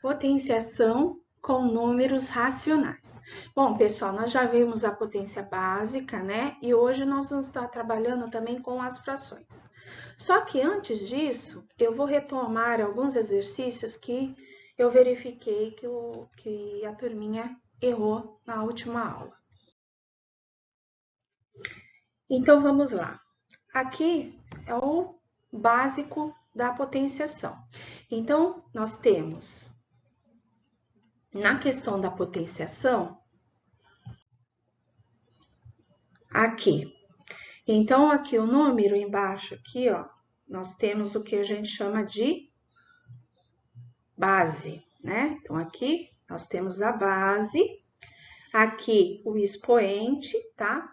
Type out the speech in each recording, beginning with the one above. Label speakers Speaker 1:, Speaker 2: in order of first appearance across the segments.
Speaker 1: Potenciação com números racionais. Bom, pessoal, nós já vimos a potência básica, né? E hoje nós vamos estar trabalhando também com as frações. Só que antes disso, eu vou retomar alguns exercícios que eu verifiquei que a turminha errou na última aula. Então, vamos lá. Aqui é o básico da potenciação. Então, nós temos, na questão da potenciação, aqui. Então, aqui o número embaixo, aqui, ó, nós temos o que a gente chama de base, né? Então, aqui nós temos a base, aqui o expoente, tá?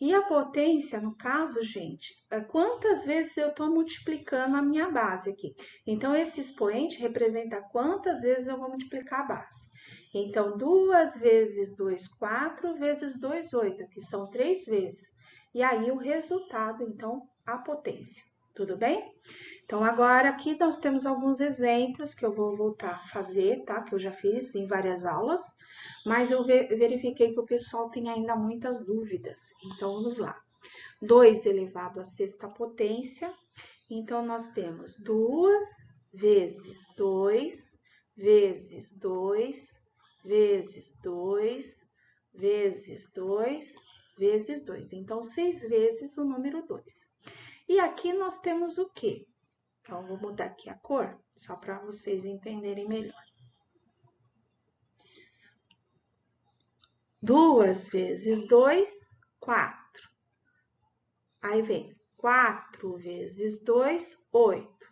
Speaker 1: E a potência, no caso, gente, é quantas vezes eu estou multiplicando a minha base aqui. Então, esse expoente representa quantas vezes eu vou multiplicar a base. Então, 2 vezes 2, 4, vezes 2, 8, que são 3 vezes. E aí, o resultado, então, a potência. Tudo bem? Então, agora aqui nós temos alguns exemplos que eu vou voltar a fazer, tá? Que eu já fiz em várias aulas. Mas eu verifiquei que o pessoal tem ainda muitas dúvidas. Então, vamos lá. 2 elevado à sexta potência. Então, nós temos 2 vezes 2, vezes 2, vezes 2, vezes 2, vezes 2. Então, 6 vezes o número 2. E aqui nós temos o quê? Então, vou mudar aqui a cor, só para vocês entenderem melhor. 2 vezes 2, 4. Aí vem 4 vezes 2, 8.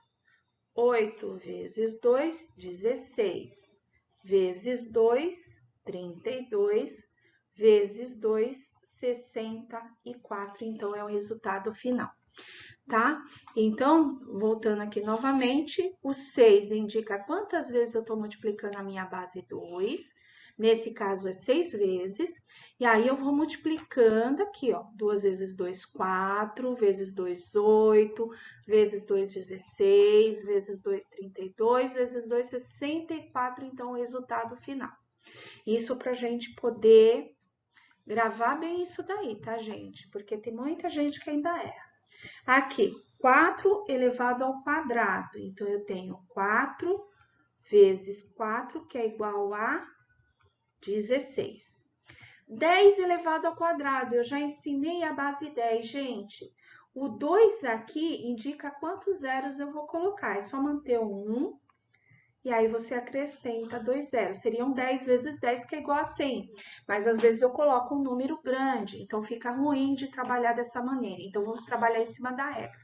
Speaker 1: 8 vezes 2, 16. Vezes 2, 32. Vezes 2, 64. Então, é o resultado final, tá? Então, voltando aqui novamente, o 6 indica quantas vezes eu estou multiplicando a minha base 2. Nesse caso, é 6 vezes. E aí, eu vou multiplicando aqui, ó. 2 vezes 2, 4. Vezes 2, 8. Vezes 2, 16. Vezes 2, 32. Vezes 2, 64. Então, o resultado final. Isso para a gente poder gravar bem isso daí, tá, gente? Porque tem muita gente que ainda erra. Aqui, 4 elevado ao quadrado. Então, eu tenho 4 vezes 4, que é igual a 16. 10 elevado ao quadrado, eu já ensinei a base 10, gente. O 2 aqui indica quantos zeros eu vou colocar. É só manter o 1, e aí você acrescenta 2 zeros. Seriam 10 vezes 10, que é igual a 100. Mas às vezes eu coloco um número grande, então fica ruim de trabalhar dessa maneira. Então, vamos trabalhar em cima da regra.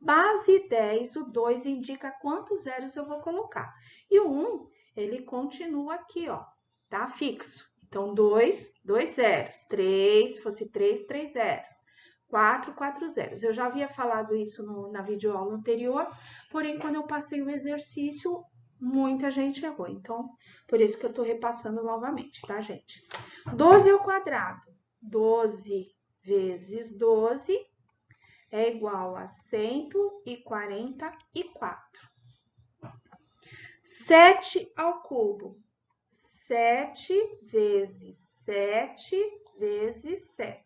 Speaker 1: Base 10, o 2 indica quantos zeros eu vou colocar. E o 1, ele continua aqui, ó, tá? Fixo. Então, 2, 2 zeros. 3, se fosse 3, 3 zeros. 4, 4 zeros. Eu já havia falado isso na videoaula anterior, porém, quando eu passei o exercício, muita gente errou. Então, por isso que eu tô repassando novamente, tá, gente? 12 ao quadrado. 12 vezes 12 é igual a 144. 7 ao cubo. 7 vezes 7 vezes 7.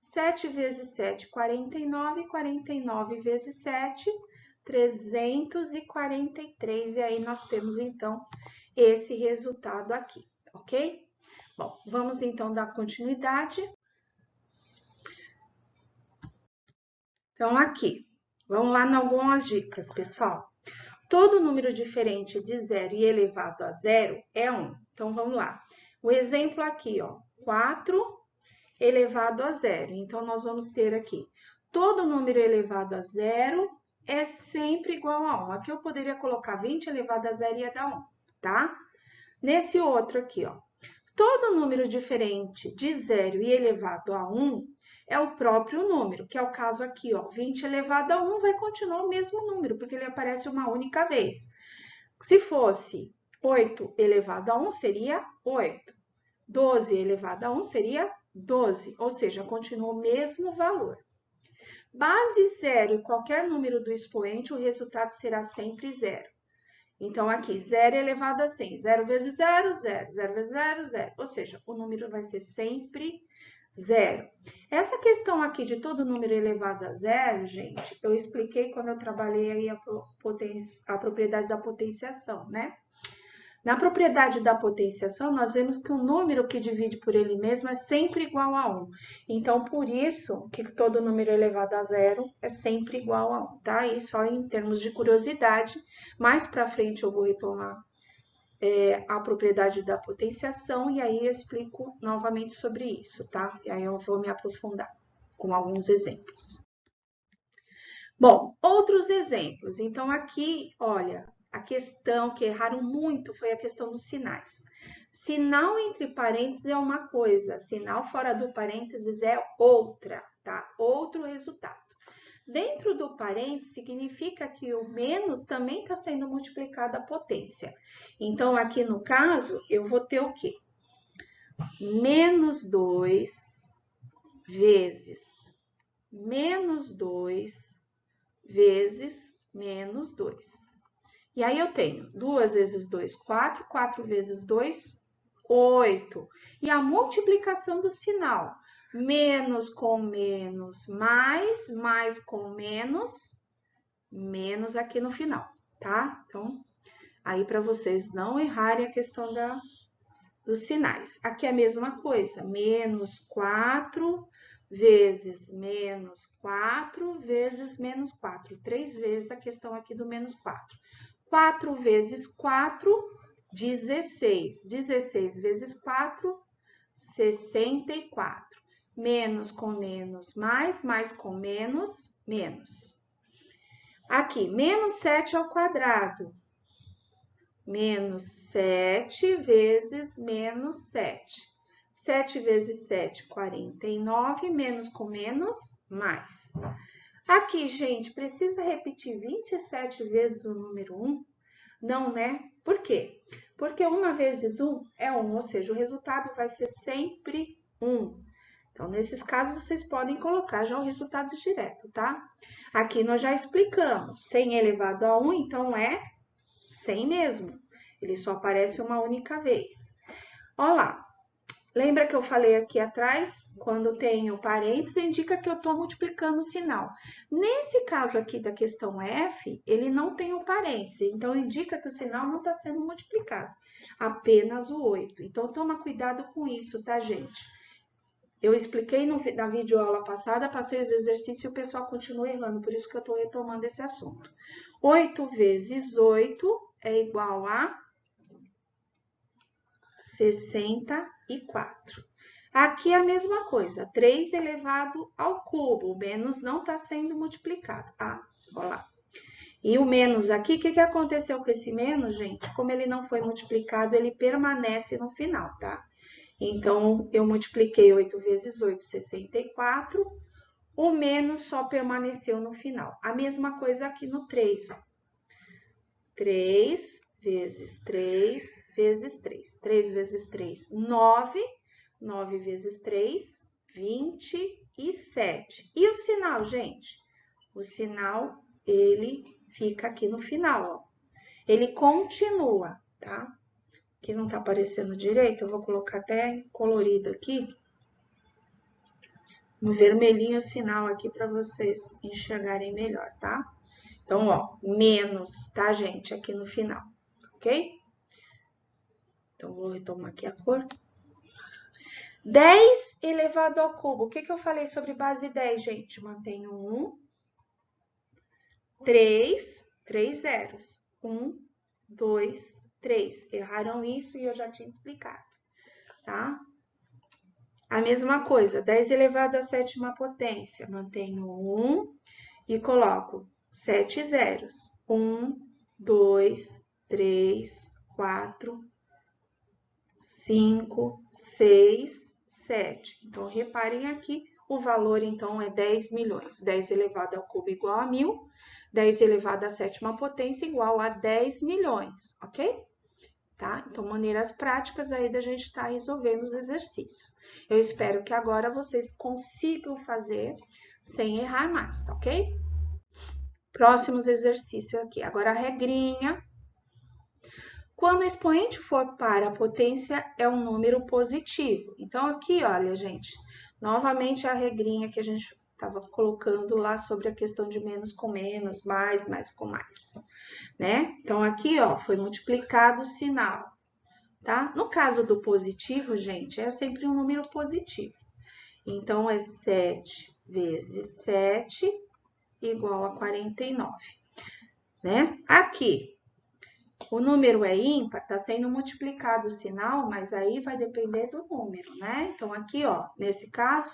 Speaker 1: 7 vezes 7, 49. 49 vezes 7, 343. E aí, nós temos, então, esse resultado aqui, ok? Bom, vamos, então, dar continuidade. Então, aqui, vamos lá em algumas dicas, pessoal. Todo número diferente de 0 e elevado a 0 é 1. Então, vamos lá. O exemplo aqui, ó, 4 elevado a 0. Então, nós vamos ter aqui, todo número elevado a 0 é sempre igual a 1. Aqui eu poderia colocar 20 elevado a 0 e ia dar 1, tá? Nesse outro aqui, ó, todo número diferente de 0 e elevado a 1 é o próprio número, que é o caso aqui, ó, 20 elevado a 1 vai continuar o mesmo número, porque ele aparece uma única vez. Se fosse 8 elevado a 1, seria 8. 12 elevado a 1 seria 12, ou seja, continua o mesmo valor. Base 0 e qualquer número do expoente, o resultado será sempre 0. Então, aqui, 0 elevado a 100. 0 vezes 0, 0. 0 vezes 0, 0. Ou seja, o número vai ser sempre 0. Essa questão aqui de todo número elevado a 0, gente, eu expliquei quando eu trabalhei aí a propriedade da potenciação, né? Na propriedade da potenciação, nós vemos que o número que divide por ele mesmo é sempre igual a 1. Então, por isso que todo número elevado a 0 é sempre igual a 1, tá? E só em termos de curiosidade, mais para frente eu vou retomar a propriedade da potenciação e aí eu explico novamente sobre isso, tá? E aí eu vou me aprofundar com alguns exemplos. Bom, outros exemplos. Então, aqui, olha, a questão que erraram muito foi a questão dos sinais. Sinal entre parênteses é uma coisa, sinal fora do parênteses é outra, tá? Outro resultado. Dentro do parênteses, significa que o menos também está sendo multiplicado a potência. Então, aqui no caso, eu vou ter o quê? Menos 2 vezes menos 2 vezes menos 2. E aí eu tenho 2 vezes 2, 4, 4 vezes 2, 8. E a multiplicação do sinal, menos com menos, mais com menos, menos aqui no final, tá? Então, aí para vocês não errarem a questão dos sinais. Aqui é a mesma coisa, menos 4 vezes menos 4 vezes menos 4. 3 vezes a questão aqui do menos 4. 4 vezes 4, 16. 16 vezes 4, 64. Menos com menos, mais com menos, menos. Aqui, menos 7 ao quadrado. Menos 7 vezes menos 7. 7 vezes 7, 49, menos com menos, mais. Aqui, gente, precisa repetir 27 vezes o número 1? Não, né? Por quê? Porque 1 vezes 1 é 1, ou seja, o resultado vai ser sempre 1. Então, nesses casos, vocês podem colocar já o resultado direto, tá? Aqui nós já explicamos. 100 elevado a 1, então é 100 mesmo. Ele só aparece uma única vez. Olha lá. Lembra que eu falei aqui atrás? Quando tem o parênteses, indica que eu estou multiplicando o sinal. Nesse caso aqui da questão F, ele não tem o parênteses. Então, indica que o sinal não está sendo multiplicado. Apenas o 8. Então, toma cuidado com isso, tá, gente? Eu expliquei na videoaula passada, passei os exercícios e o pessoal continua errando. Por isso que eu estou retomando esse assunto. 8 vezes 8 é igual a 64. Aqui é a mesma coisa, 3 elevado ao cubo, o menos não está sendo multiplicado. Ah, olha lá. E o menos aqui, o que aconteceu com esse menos, gente? Como ele não foi multiplicado, ele permanece no final, tá? Então, eu multipliquei 8 vezes 8, 64. O menos só permaneceu no final. A mesma coisa aqui no 3, ó. 3 vezes 3 vezes 3. 3 vezes 3, 9. 9 vezes 3, 27. E o sinal, gente? O sinal, ele fica aqui no final, ó. Ele continua, tá? Aqui não tá aparecendo direito, eu vou colocar até colorido aqui. No vermelhinho o sinal aqui para vocês enxergarem melhor, tá? Então, ó, menos, tá, gente? Aqui no final, ok? Então, vou retomar aqui a cor. 10 elevado ao cubo. O que eu falei sobre base 10, gente? Mantenho 1, 3 zeros. 1, 2, 3. Erraram isso e eu já tinha explicado, tá? A mesma coisa, 10 elevado à sétima potência. Mantenho 1 e coloco 7 zeros. 1, 2, 3, 4, 5, 6, 7. Então, reparem aqui, o valor, então, é 10 milhões. 10 elevado ao cubo igual a 1.000. 10 elevado à sétima potência igual a 10 milhões, ok? Tá? Então, maneiras práticas aí da gente estar resolvendo os exercícios. Eu espero que agora vocês consigam fazer sem errar mais, tá ok? Próximos exercícios aqui. Agora, a regrinha Quando o expoente for par, a potência é um número positivo. Então, aqui, olha, gente, novamente a regrinha que a gente estava colocando lá sobre a questão de menos com menos, mais com mais, né? Então, aqui, ó, foi multiplicado o sinal, tá? No caso do positivo, gente, é sempre um número positivo. Então, é 7 vezes 7 igual a 49, né? Aqui, o número é ímpar, está sendo multiplicado o sinal, mas aí vai depender do número, né? Então, aqui, ó, nesse caso,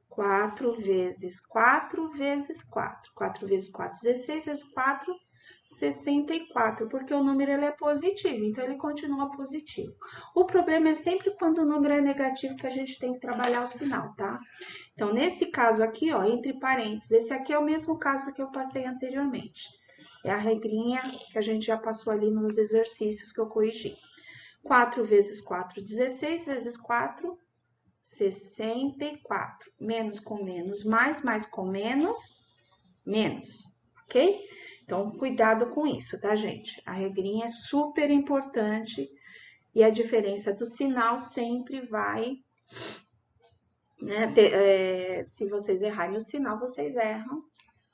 Speaker 1: 4 vezes 4 vezes 4. 4 vezes 4, 16 vezes 4, 64, porque o número ele é positivo, então ele continua positivo. O problema é sempre quando o número é negativo que a gente tem que trabalhar o sinal, tá? Então, nesse caso aqui, ó, entre parênteses, esse aqui é o mesmo caso que eu passei anteriormente. É a regrinha que a gente já passou ali nos exercícios que eu corrigi. 4 vezes 4, 16 vezes 4, 64. Menos com menos, mais com menos, menos, ok? Então, cuidado com isso, tá, gente? A regrinha é super importante e a diferença do sinal sempre vai, né? Se vocês errarem o sinal, vocês erram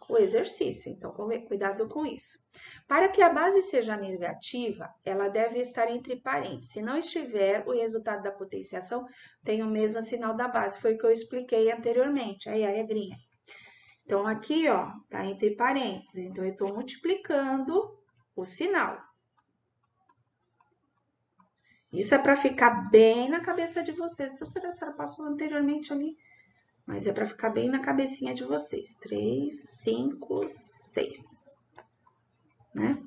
Speaker 1: o exercício. Então, cuidado com isso. Para que a base seja negativa, ela deve estar entre parênteses. Se não estiver, o resultado da potenciação tem o mesmo sinal da base. Foi o que eu expliquei anteriormente. Aí a regrinha. Então, aqui, ó, tá entre parênteses. Então, eu estou multiplicando o sinal. Isso é para ficar bem na cabeça de vocês. A professora Sara passou anteriormente ali, mas é para ficar bem na cabecinha de vocês. 3, 5, 6. Né?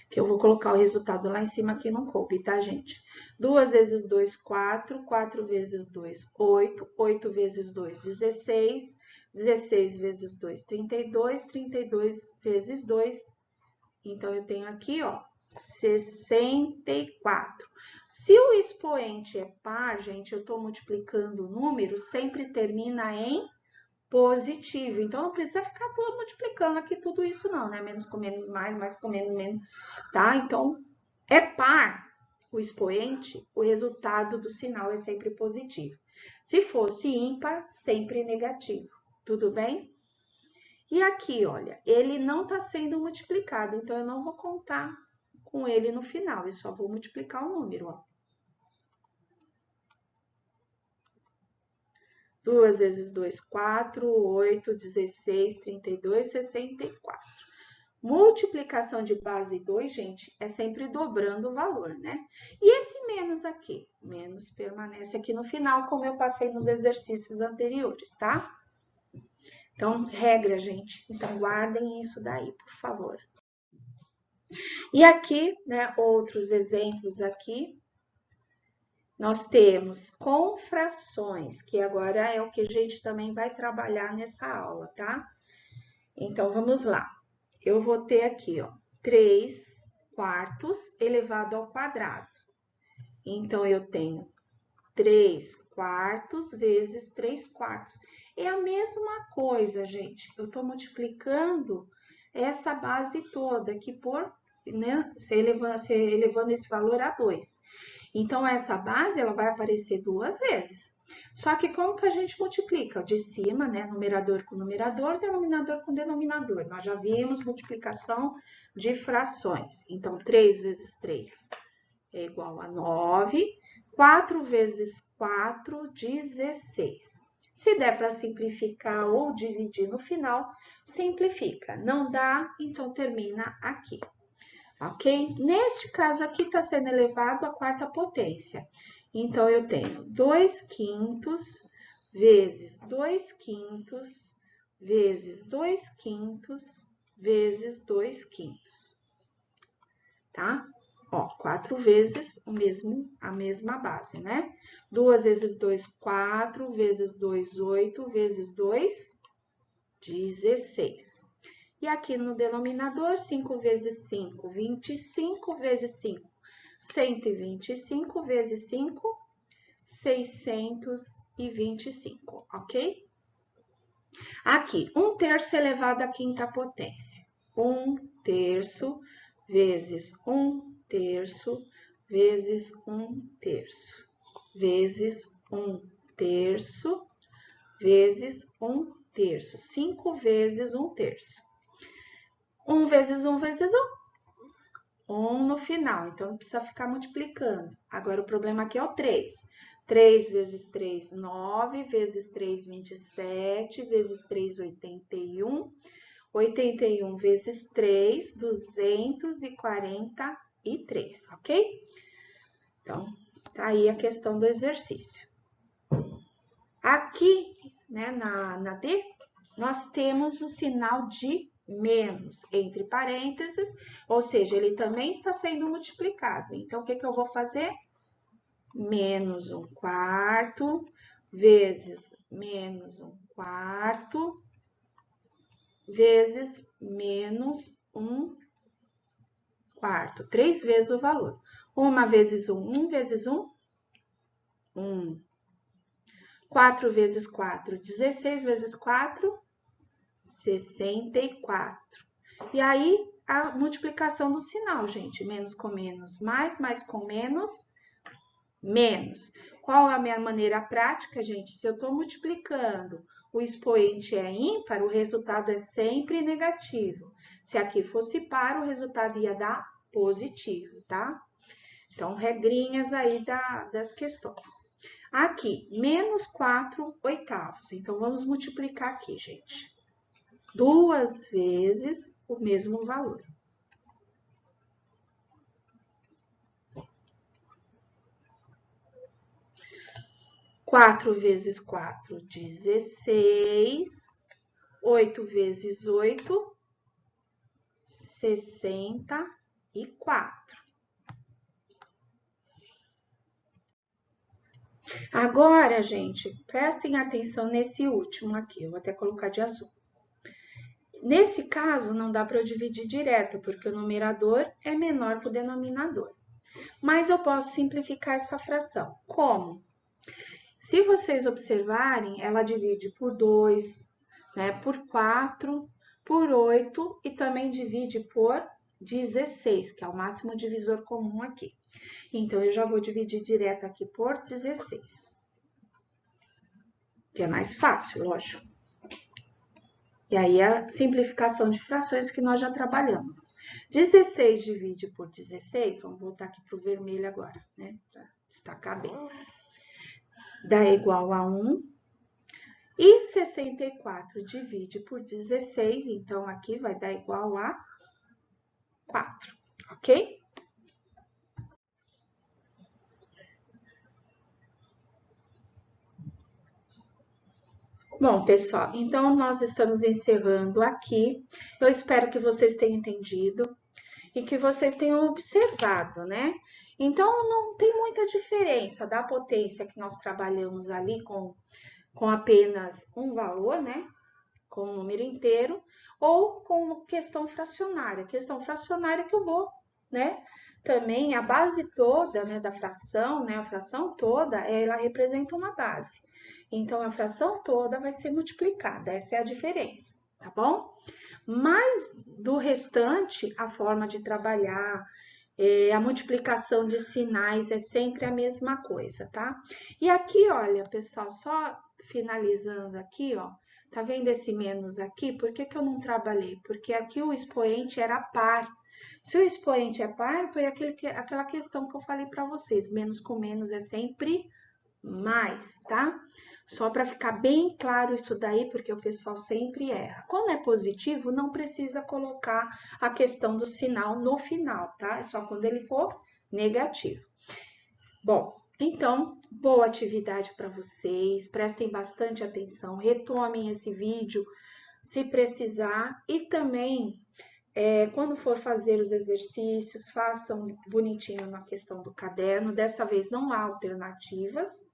Speaker 1: Que eu vou colocar o resultado lá em cima que não coube, tá, gente? 2 vezes 2, 4. 4 vezes 2, 8. 8 vezes 2, 16. 16 vezes 2, 32. 32 vezes 2. Então, eu tenho aqui, ó, 64. Se o expoente é par, gente, eu estou multiplicando o número, sempre termina em positivo. Então, não precisa ficar multiplicando aqui tudo isso não, né? Menos com menos mais com menos menos, tá? Então, é par o expoente, o resultado do sinal é sempre positivo. Se fosse ímpar, sempre negativo. Tudo bem? E aqui, olha, ele não está sendo multiplicado, então eu não vou contar com ele no final, eu só vou multiplicar o número, ó. 2 vezes 2, 4, 8, 16, 32, 64. Multiplicação de base 2, gente, é sempre dobrando o valor, né? E esse menos aqui? Menos permanece aqui no final, como eu passei nos exercícios anteriores, tá? Então, regra, gente. Então, guardem isso daí, por favor. E aqui, né, outros exemplos aqui. Nós temos com frações, que agora é o que a gente também vai trabalhar nessa aula, tá? Então, vamos lá. Eu vou ter aqui, ó, 3 quartos elevado ao quadrado. Então, eu tenho 3 quartos vezes 3 quartos. É a mesma coisa, gente. Eu estou multiplicando essa base toda aqui por, né, elevando esse valor a 2. Então, essa base, ela vai aparecer 2 vezes. Só que como que a gente multiplica? De cima, né, numerador com numerador, denominador com denominador. Nós já vimos multiplicação de frações. Então, 3 vezes 3 é igual a 9. 4 vezes 4, 16. Se der para simplificar ou dividir no final, simplifica. Não dá, então termina aqui. Ok? Neste caso aqui está sendo elevado à quarta potência. Então, eu tenho 2 quintos vezes 2 quintos vezes 2 quintos vezes 2 quintos. Tá? Ó, 4 vezes a mesma base, né? 2 vezes 2, 4, vezes 2, 8, vezes 2, 16. E aqui no denominador, 5 vezes 5, 25, vezes 5, 125, vezes 5, 625, ok? Aqui, 1/3 elevado à quinta potência. 1/3 vezes 1/3 vezes 1/3, vezes 1/3, vezes 1/3. 5 vezes 1/3. 1 vezes 1 vezes 1. 1 no final, então não precisa ficar multiplicando. Agora, o problema aqui é o 3. 3 vezes 3, 9, vezes 3, 27, vezes 3, 81. 81 vezes 3, 243, ok? Então, tá aí a questão do exercício. Aqui, né, na D, nós temos o sinal de menos entre parênteses, ou seja, ele também está sendo multiplicado. Então, o que eu vou fazer? Menos 1/4 vezes menos 1/4 vezes menos 1/4. 3 vezes o valor. 1 vezes 1, 1 vezes 1, 1. 4 vezes 4, 16 vezes 4, 64. E aí, a multiplicação do sinal, gente. Menos com menos, mais com menos, menos. Qual é a minha maneira prática, gente? Se eu estou multiplicando, o expoente é ímpar, o resultado é sempre negativo. Se aqui fosse par, o resultado ia dar positivo, tá? Então, regrinhas aí das questões. Aqui, menos 4/8. Então, vamos multiplicar aqui, gente. 2 vezes o mesmo valor. 4 vezes 4, 16. 8 vezes 8, 64. Agora, gente, prestem atenção nesse último aqui. Eu vou até colocar de azul. Nesse caso, não dá para eu dividir direto, porque o numerador é menor que o denominador. Mas eu posso simplificar essa fração. Como? Se vocês observarem, ela divide por 2, né, por 4, por 8 e também divide por 16, que é o máximo divisor comum aqui. Então, eu já vou dividir direto aqui por 16. Que é mais fácil, lógico. E aí, a simplificação de frações que nós já trabalhamos. 16 divide por 16, vamos voltar aqui para o vermelho agora, né? Para destacar bem. Dá igual a 1. E 64 divide por 16, então aqui vai dar igual a 4, ok? Bom, pessoal, então nós estamos encerrando aqui. Eu espero que vocês tenham entendido e que vocês tenham observado, né? Então, não tem muita diferença da potência que nós trabalhamos ali com apenas um valor, né? Com um número inteiro, ou com questão fracionária. Questão fracionária que eu vou, né? Também a base toda, né, da fração, né? A fração toda, ela representa uma base. Então, a fração toda vai ser multiplicada, essa é a diferença, tá bom? Mas, do restante, a forma de trabalhar, a multiplicação de sinais é sempre a mesma coisa, tá? E aqui, olha, pessoal, só finalizando aqui, ó, tá vendo esse menos aqui? Por que eu não trabalhei? Porque aqui o expoente era par. Se o expoente é par, foi aquela questão que eu falei para vocês, menos com menos é sempre mais, tá? Só para ficar bem claro isso daí, porque o pessoal sempre erra. Quando é positivo, não precisa colocar a questão do sinal no final, tá? É só quando ele for negativo. Bom, então, boa atividade para vocês, prestem bastante atenção, retomem esse vídeo se precisar e também, quando for fazer os exercícios, façam bonitinho na questão do caderno, dessa vez não há alternativas,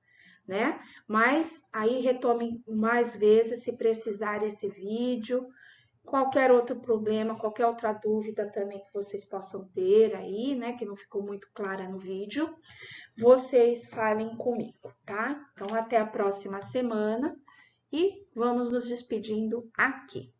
Speaker 1: né? Mas aí retomem mais vezes se precisar esse vídeo. Qualquer outro problema, qualquer outra dúvida também que vocês possam ter aí, né? Que não ficou muito clara no vídeo, vocês falem comigo, tá? Então, até a próxima semana e vamos nos despedindo aqui.